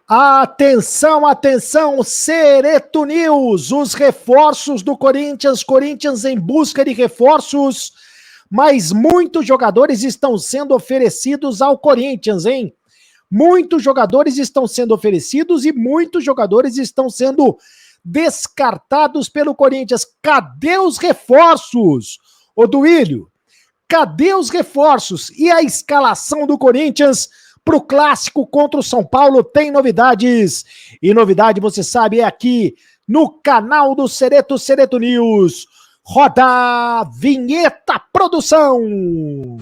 Atenção, atenção, Cereto News, os reforços do Corinthians em busca de reforços, mas muitos jogadores estão sendo oferecidos ao Corinthians, hein? Muitos jogadores estão sendo oferecidos e muitos jogadores estão sendo descartados pelo Corinthians. Cadê os reforços? Ô Duílio, cadê os reforços? E a escalação do Corinthians para o clássico contra o São Paulo tem novidades. E novidade, você sabe, é aqui no canal do Cereto, Cereto News. Roda a vinheta, produção!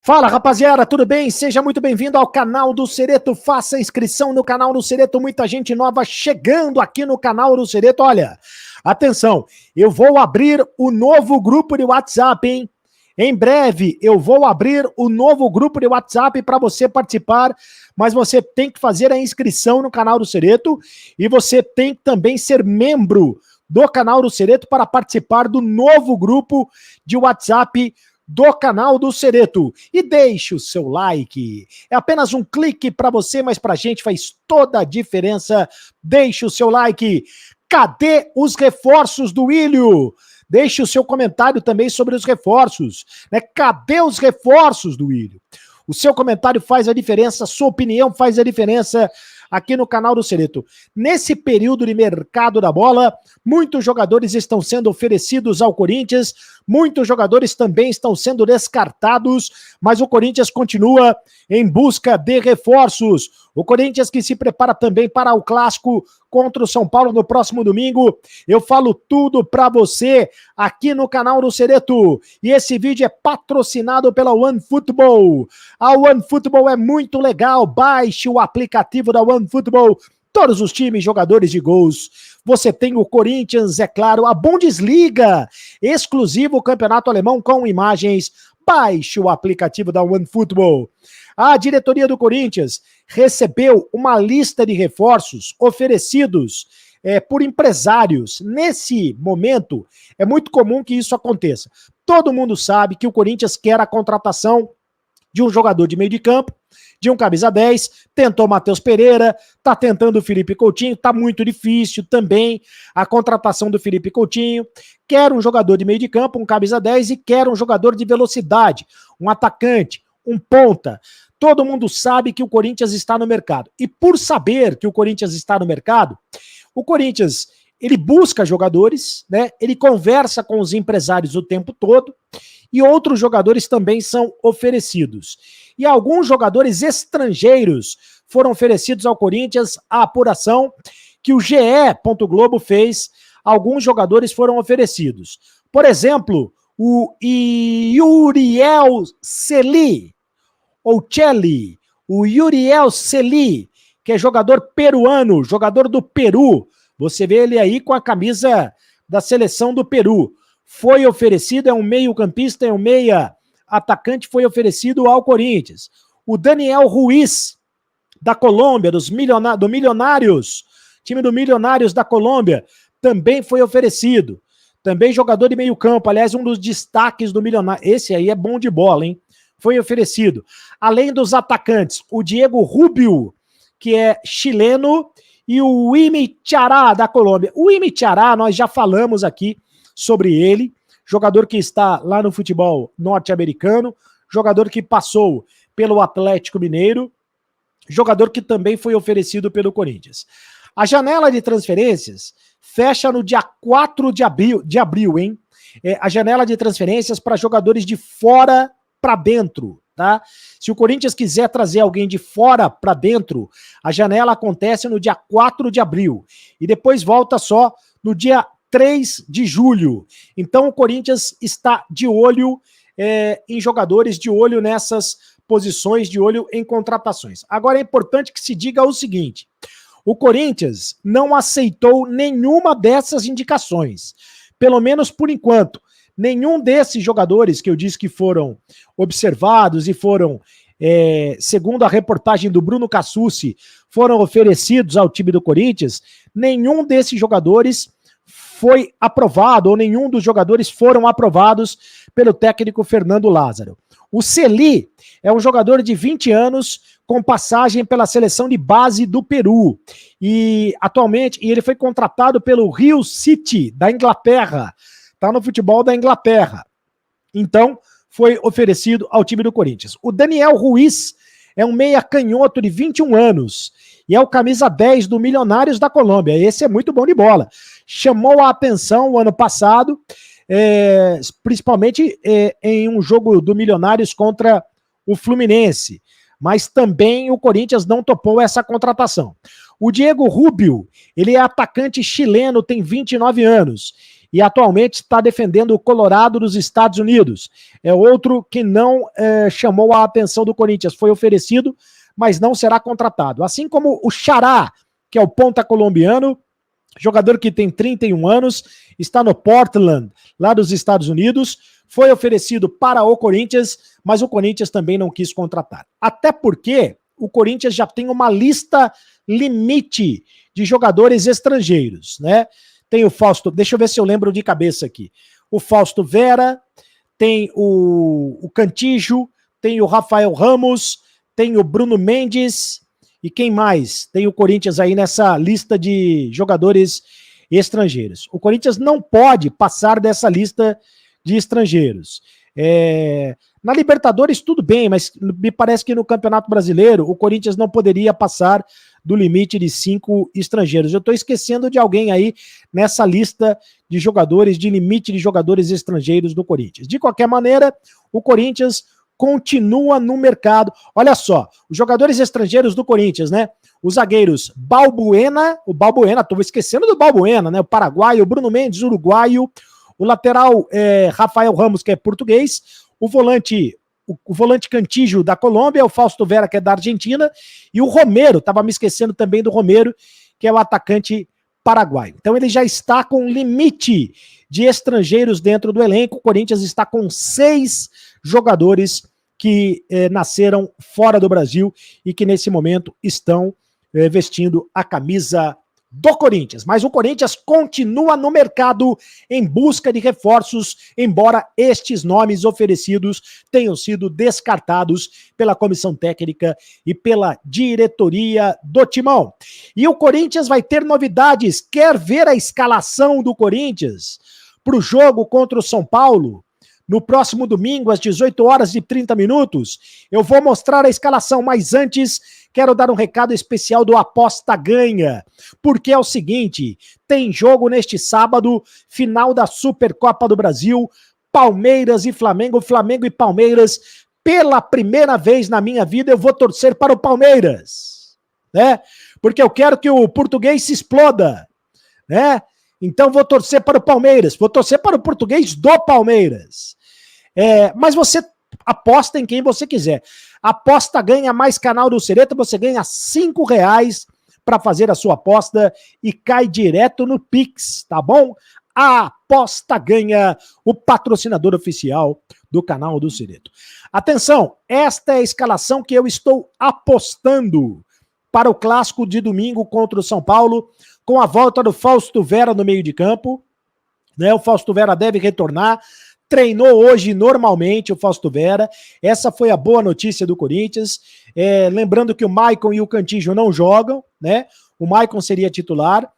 Fala, rapaziada, tudo bem? Seja muito bem-vindo ao canal do Cereto. Faça inscrição no canal do Cereto. Muita gente nova chegando aqui no canal do Cereto. Olha, atenção, eu vou abrir o novo grupo de WhatsApp, hein? Em breve eu vou abrir o novo grupo de WhatsApp para você participar, mas você tem que fazer a inscrição no canal do Cereto e você tem que também ser membro do canal do Cereto para participar do novo grupo de WhatsApp do canal do Cereto. E deixe o seu like. É apenas um clique para você, mas pra gente faz toda a diferença. Deixe o seu like. Cadê os reforços do Willio? Deixe o seu comentário também sobre os reforços, né? Cadê os reforços do Willio? O seu comentário faz a diferença, a sua opinião faz a diferença aqui no canal do Cereto. Nesse período de mercado da bola, muitos jogadores estão sendo oferecidos ao Corinthians, muitos jogadores também estão sendo descartados, mas o Corinthians continua em busca de reforços. O Corinthians que se prepara também para o clássico contra o São Paulo no próximo domingo. Eu falo tudo para você aqui no canal do Cereto. E esse vídeo é patrocinado pela OneFootball. A OneFootball é muito legal. Baixe o aplicativo da OneFootball. Todos os times, jogadores de gols. Você tem o Corinthians, é claro, a Bundesliga, exclusivo campeonato alemão com imagens. Baixe o aplicativo da OneFootball. A diretoria do Corinthians recebeu uma lista de reforços oferecidos por empresários. Nesse momento, é muito comum que isso aconteça. Todo mundo sabe que o Corinthians quer a contratação de um jogador de meio de campo, de um camisa 10, tentou Matheus Pereira, tá tentando o Felipe Coutinho, tá muito difícil também a contratação do Felipe Coutinho, quer um jogador de meio de campo, um camisa 10 e quer um jogador de velocidade, um atacante, um ponta. Todo mundo sabe que o Corinthians está no mercado. E por saber que o Corinthians está no mercado, o Corinthians, ele busca jogadores, né? Ele conversa com os empresários o tempo todo e outros jogadores também são oferecidos. E alguns jogadores estrangeiros foram oferecidos ao Corinthians. A apuração que o GE. Globo fez, alguns jogadores foram oferecidos. Por exemplo, o Uriel Celi, ou Celi, o Uriel Celi, que é jogador peruano, jogador do Peru. Você vê ele aí com a camisa da seleção do Peru. Foi oferecido, é um meio-campista, é um meia atacante, foi oferecido ao Corinthians. O Daniel Ruiz, da Colômbia, do Milionários, time do Milionários da Colômbia, também foi oferecido. Também jogador de meio campo, aliás, um dos destaques do Milionário. Esse aí é bom de bola, hein? Foi oferecido. Além dos atacantes, o Diego Rubio, que é chileno, e o Imi Chará, da Colômbia. O Imi Chará, nós já falamos aqui sobre ele, jogador que está lá no futebol norte-americano, jogador que passou pelo Atlético Mineiro, jogador que também foi oferecido pelo Corinthians. A janela de transferências fecha no dia 4 de abril, hein? A janela de transferências para jogadores de fora para dentro, tá? Se o Corinthians quiser trazer alguém de fora para dentro, a janela acontece no dia 4 de abril e depois volta só no dia 3 de julho. Então o Corinthians está de olho em jogadores, de olho nessas posições, de olho em contratações. Agora é importante que se diga o seguinte: o Corinthians não aceitou nenhuma dessas indicações, pelo menos por enquanto. nenhum desses jogadores que eu disse que foram observados e foram, segundo a reportagem do Bruno Cassucci, foram oferecidos ao time do Corinthians, nenhum desses jogadores foi aprovado, ou nenhum dos jogadores foram aprovados pelo técnico Fernando Lázaro. O Celi é um jogador de 20 anos com passagem pela seleção de base do Peru. E atualmente ele foi contratado pelo Hull City, da Inglaterra. Está no futebol da Inglaterra. Então, foi oferecido ao time do Corinthians. O Daniel Ruiz é um meia canhoto de 21 anos e é o camisa 10 do Milionários da Colômbia. Esse é muito bom de bola. Chamou a atenção o ano passado, principalmente em um jogo do Milionários contra o Fluminense, mas também o Corinthians não topou essa contratação. O Diego Rubio, ele é atacante chileno, tem 29 anos e atualmente está defendendo o Colorado dos Estados Unidos. É outro que não chamou a atenção do Corinthians, foi oferecido, mas não será contratado. Assim como o Xará, que é o ponta colombiano, jogador que tem 31 anos, está no Portland, lá dos Estados Unidos, foi oferecido para o Corinthians, mas o Corinthians também não quis contratar. Até porque o Corinthians já tem uma lista limite de jogadores estrangeiros, né? Tem o Fausto, deixa eu ver se eu lembro de cabeça aqui. O Fausto Vera, tem o Cantillo, tem o Rafael Ramos, tem o Bruno Mendes, e quem mais? Tem o Corinthians aí nessa lista de jogadores estrangeiros. O Corinthians não pode passar dessa lista de estrangeiros. Na Libertadores tudo bem, mas me parece que no Campeonato Brasileiro o Corinthians não poderia passar do limite de 5 estrangeiros. Eu estou esquecendo de alguém aí nessa lista de jogadores, de limite de jogadores estrangeiros do Corinthians. De qualquer maneira, o Corinthians continua no mercado. Olha só, os jogadores estrangeiros do Corinthians, né? Os zagueiros Balbuena, tô esquecendo do Balbuena, né? O paraguaio, o Bruno Mendes, uruguaio, o lateral Rafael Ramos, que é português, o volante Cantillo da Colômbia, o Fausto Vera, que é da Argentina, e o Romero, tava me esquecendo também do Romero, que é o atacante paraguaio. Então ele já está com limite de estrangeiros dentro do elenco. O Corinthians está com 6 jogadores que nasceram fora do Brasil e que nesse momento estão vestindo a camisa do Corinthians. Mas o Corinthians continua no mercado em busca de reforços, embora estes nomes oferecidos tenham sido descartados pela comissão técnica e pela diretoria do Timão. E o Corinthians vai ter novidades. Quer ver a escalação do Corinthians para o jogo contra o São Paulo? No próximo domingo, às 18h30, eu vou mostrar a escalação, mas antes quero dar um recado especial do Aposta Ganha, porque é o seguinte, tem jogo neste sábado, final da Supercopa do Brasil, Palmeiras e Flamengo, Flamengo e Palmeiras, pela primeira vez na minha vida eu vou torcer para o Palmeiras, né? Porque eu quero que o português se exploda, né? Então vou torcer para o Palmeiras, vou torcer para o português do Palmeiras. Mas você aposta em quem você quiser. Aposta Ganha mais canal do Sereta, você ganha R$5 para fazer a sua aposta e cai direto no Pix, tá bom? A Aposta Ganha, o patrocinador oficial do canal do Cereto. Atenção, esta é a escalação que eu estou apostando para o clássico de domingo contra o São Paulo, com a volta do Fausto Vera no meio de campo, né? O Fausto Vera deve retornar. Treinou hoje normalmente o Fausto Vera, essa foi a boa notícia do Corinthians, lembrando que o Maicon e o Cantillo não jogam, né? O Maicon seria titular,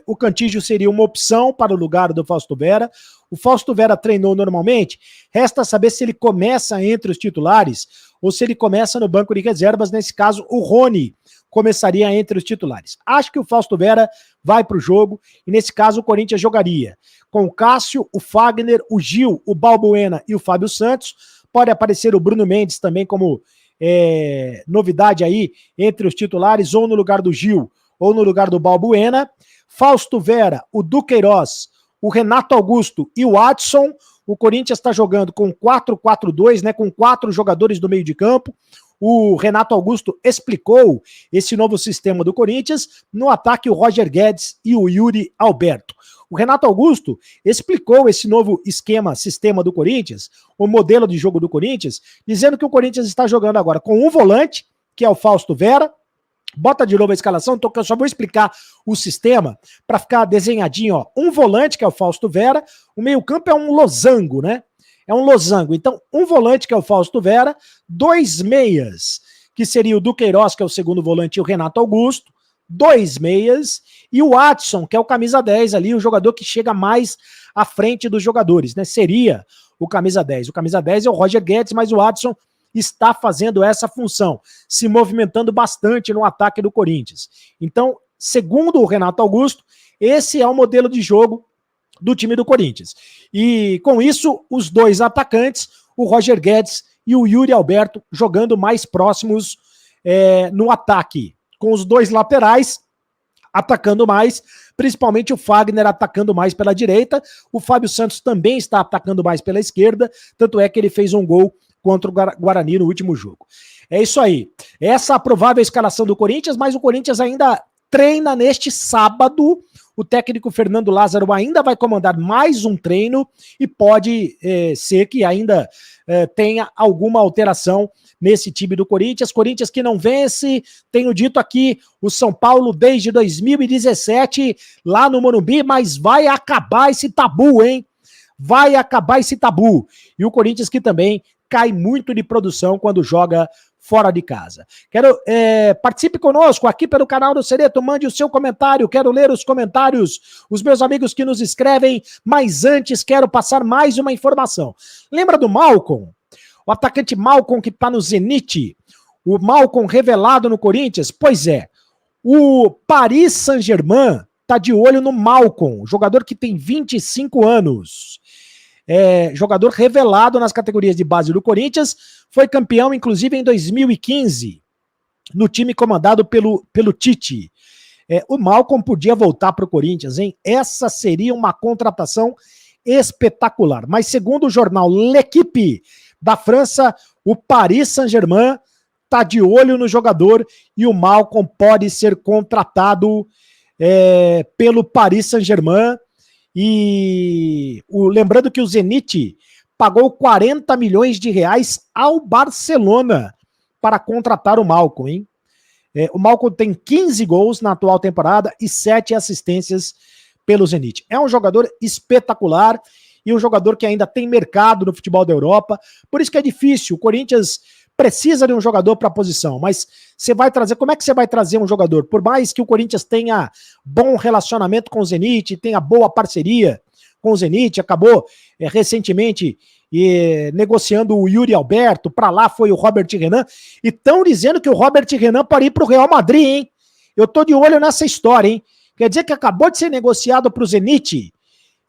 o Cantillo seria uma opção para o lugar do Fausto Vera. O Fausto Vera treinou normalmente, resta saber se ele começa entre os titulares ou se ele começa no banco de reservas. Nesse caso o Rony começaria entre os titulares. Acho que o Fausto Vera vai para o jogo e nesse caso o Corinthians jogaria com o Cássio, o Fagner, o Gil, o Balbuena e o Fábio Santos. Pode aparecer o Bruno Mendes também como novidade aí entre os titulares, ou no lugar do Gil, ou no lugar do Balbuena. Fausto Vera, o Duqueiroz, o Renato Augusto e o Adson. O Corinthians está jogando com 4-4-2, né, com 4 jogadores do meio de campo. O Renato Augusto explicou esse novo sistema do Corinthians. No ataque, o Roger Guedes e o Yuri Alberto. O Renato Augusto explicou esse novo sistema do Corinthians, o modelo de jogo do Corinthians, dizendo que o Corinthians está jogando agora com um volante, que é o Fausto Vera. Bota de novo a escalação, então eu só vou explicar o sistema para ficar desenhadinho, ó. Um volante, que é o Fausto Vera, o meio-campo é um losango, né? É um losango. Então, um volante, que é o Fausto Vera, 2 meias, que seria o Duqueiroz, que é o segundo volante, e o Renato Augusto, 2 meias, e o Adson, que é o camisa 10 ali, o jogador que chega mais à frente dos jogadores, né? Seria o camisa 10. O camisa 10 é o Roger Guedes, mas o Adson está fazendo essa função, se movimentando bastante no ataque do Corinthians. Então, segundo o Renato Augusto, esse é o modelo de jogo do time do Corinthians. E com isso, os dois atacantes, o Roger Guedes e o Yuri Alberto, jogando mais próximos no ataque, com os dois laterais atacando mais, principalmente o Fagner atacando mais pela direita, o Fábio Santos também está atacando mais pela esquerda, tanto é que ele fez um gol contra o Guarani no último jogo. É isso aí. Essa é a provável escalação do Corinthians, mas o Corinthians ainda treina neste sábado. O técnico Fernando Lázaro ainda vai comandar mais um treino e pode ser que ainda tenha alguma alteração nesse time do Corinthians. Corinthians que não vence, tenho dito aqui, o São Paulo desde 2017 lá no Morumbi, mas vai acabar esse tabu, hein? Vai acabar esse tabu. E o Corinthians que também cai muito de produção quando joga fora de casa. Participe conosco aqui pelo canal do Cereto, mande o seu comentário, quero ler os comentários, os meus amigos que nos escrevem, mas antes quero passar mais uma informação. Lembra do Malcom? O atacante Malcom que está no Zenit, o Malcom revelado no Corinthians? Pois é, o Paris Saint-Germain está de olho no Malcom, jogador que tem 25 anos. Jogador revelado nas categorias de base do Corinthians, foi campeão inclusive em 2015, no time comandado pelo Tite. O Malcom podia voltar para o Corinthians, hein? Essa seria uma contratação espetacular. Mas segundo o jornal L'Equipe da França, o Paris Saint-Germain está de olho no jogador e o Malcom pode ser contratado pelo Paris Saint-Germain. E lembrando que o Zenit pagou 40 milhões de reais ao Barcelona para contratar o Malcom, hein? O Malcom tem 15 gols na atual temporada e 7 assistências pelo Zenit. É um jogador espetacular e um jogador que ainda tem mercado no futebol da Europa. Por isso que é difícil. O Corinthians precisa de um jogador para a posição, mas você vai trazer, como é que você vai trazer um jogador? Por mais que o Corinthians tenha bom relacionamento com o Zenit, tenha boa parceria com o Zenit, acabou recentemente negociando o Yuri Alberto, para lá foi o Robert Renan, e estão dizendo que o Robert Renan pode ir para o Real Madrid, hein? Eu tô de olho nessa história, hein? Quer dizer que acabou de ser negociado para o Zenit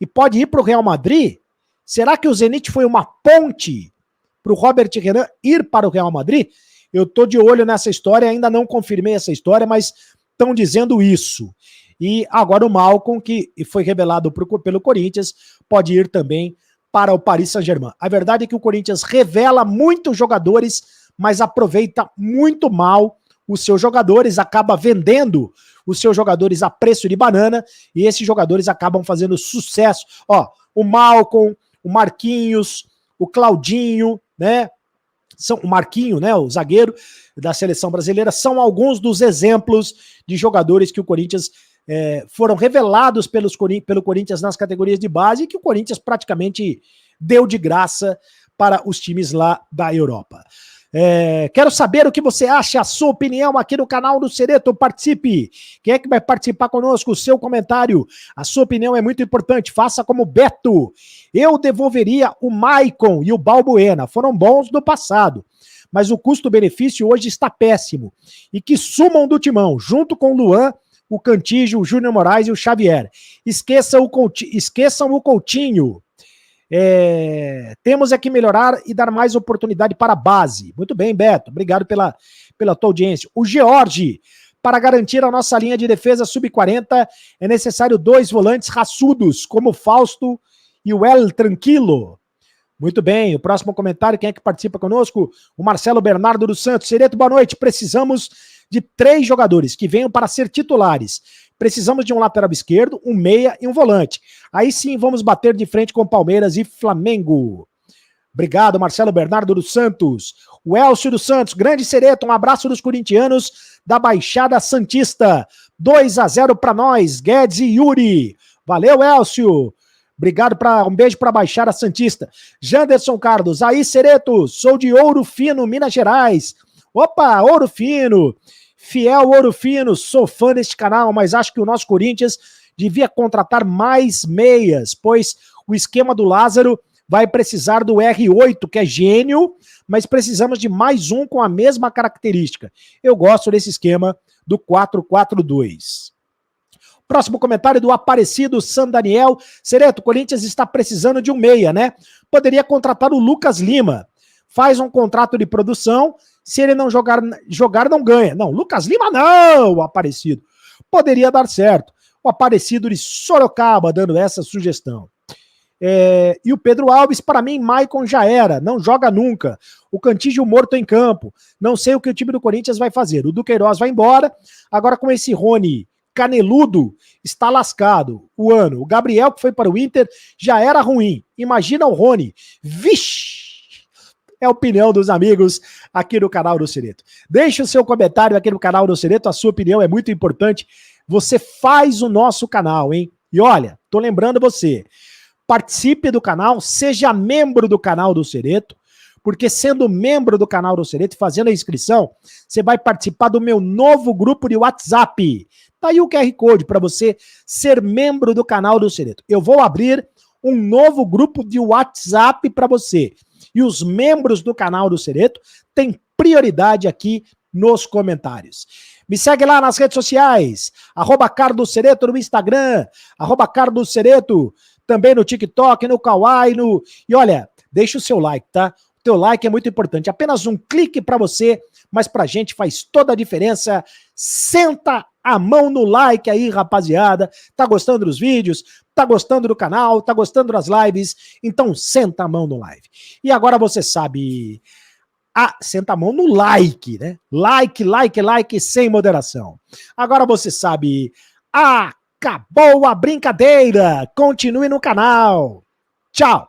e pode ir para o Real Madrid? Será que o Zenit foi uma ponte para o Robert Renan ir para o Real Madrid? Eu tô de olho nessa história, ainda não confirmei essa história, mas estão dizendo isso. E agora o Malcom, que foi revelado pelo Corinthians, pode ir também para o Paris Saint-Germain. A verdade é que o Corinthians revela muitos jogadores, mas aproveita muito mal os seus jogadores, acaba vendendo os seus jogadores a preço de banana, e esses jogadores acabam fazendo sucesso. Ó, o Malcom, o Marquinhos, o Claudinho, né? O Marquinho, né, o zagueiro da seleção brasileira, são alguns dos exemplos de jogadores que o Corinthians foram revelados pelo Corinthians nas categorias de base e que o Corinthians praticamente deu de graça para os times lá da Europa. Quero saber o que você acha, a sua opinião aqui no canal do Cereto. Participe. Quem é que vai participar conosco? O seu comentário, a sua opinião é muito importante. Faça como Beto. Eu devolveria o Maicon e o Balbuena. Foram bons no passado, mas o custo-benefício hoje está péssimo. E que sumam do timão, junto com o Luan, o Cantígio, o Júnior Moraes e o Xavier. Esqueçam o Coutinho. Temos que melhorar e dar mais oportunidade para a base. Muito bem, Beto. Obrigado pela tua audiência. O George, para garantir a nossa linha de defesa sub-40, é necessário 2 volantes raçudos, como o Fausto e o El Tranquilo. Muito bem, o próximo comentário, quem é que participa conosco? O Marcelo Bernardo dos Santos. Cereto, boa noite. Precisamos de 3 jogadores que venham para ser titulares. Precisamos de um lateral esquerdo, um meia e um volante. Aí sim vamos bater de frente com Palmeiras e Flamengo. Obrigado, Marcelo Bernardo dos Santos. O Elcio dos Santos, grande Cereto, um abraço dos corintianos da Baixada Santista. 2-0 para nós, Guedes e Yuri. Valeu, Elcio. Obrigado, um beijo para a Baixada Santista. Janderson Carlos, aí Cereto, sou de Ouro Fino, Minas Gerais. Opa, Ouro Fino. Fiel Ouro Fino, sou fã deste canal, mas acho que o nosso Corinthians devia contratar mais meias, pois o esquema do Lázaro vai precisar do R8, que é gênio, mas precisamos de mais um com a mesma característica. Eu gosto desse esquema do 4-4-2. Próximo comentário do Aparecido San Daniel. Cereto, o Corinthians está precisando de um meia, né? Poderia contratar o Lucas Lima. Faz um contrato de produção, se ele não jogar não ganha. Não, Lucas Lima não, Aparecido. Poderia dar certo. O Aparecido de Sorocaba dando essa sugestão. E o Pedro Alves, para mim, Maicon já era, não joga nunca. O Cantígio morto em campo. Não sei o que o time do Corinthians vai fazer. O Duqueiroz vai embora, agora com esse Rony caneludo, está lascado o ano. O Gabriel, que foi para o Inter, já era ruim. Imagina o Rony. Vixe! É a opinião dos amigos aqui no canal do Cereto. Deixe o seu comentário aqui no canal do Cereto, a sua opinião é muito importante. Você faz o nosso canal, hein? E olha, tô lembrando você, participe do canal, seja membro do canal do Cereto, porque sendo membro do canal do Cereto e fazendo a inscrição, você vai participar do meu novo grupo de WhatsApp. Tá aí o QR Code para você ser membro do canal do Cereto. Eu vou abrir um novo grupo de WhatsApp para você. E os membros do canal do Cereto têm prioridade aqui nos comentários. Me segue lá nas redes sociais, @CarlosCereto no Instagram, @CarlosCereto, também no TikTok, no Kawaii, E olha, deixa o seu like, tá? O teu like é muito importante. Apenas um clique para você, mas pra gente faz toda a diferença. Senta a mão no like aí, rapaziada. Tá gostando dos vídeos? Tá gostando do canal? Tá gostando das lives? Então senta a mão no live. E agora você sabe... senta a mão no like, né? Like, sem moderação. Agora você sabe... Acabou a brincadeira! Continue no canal. Tchau!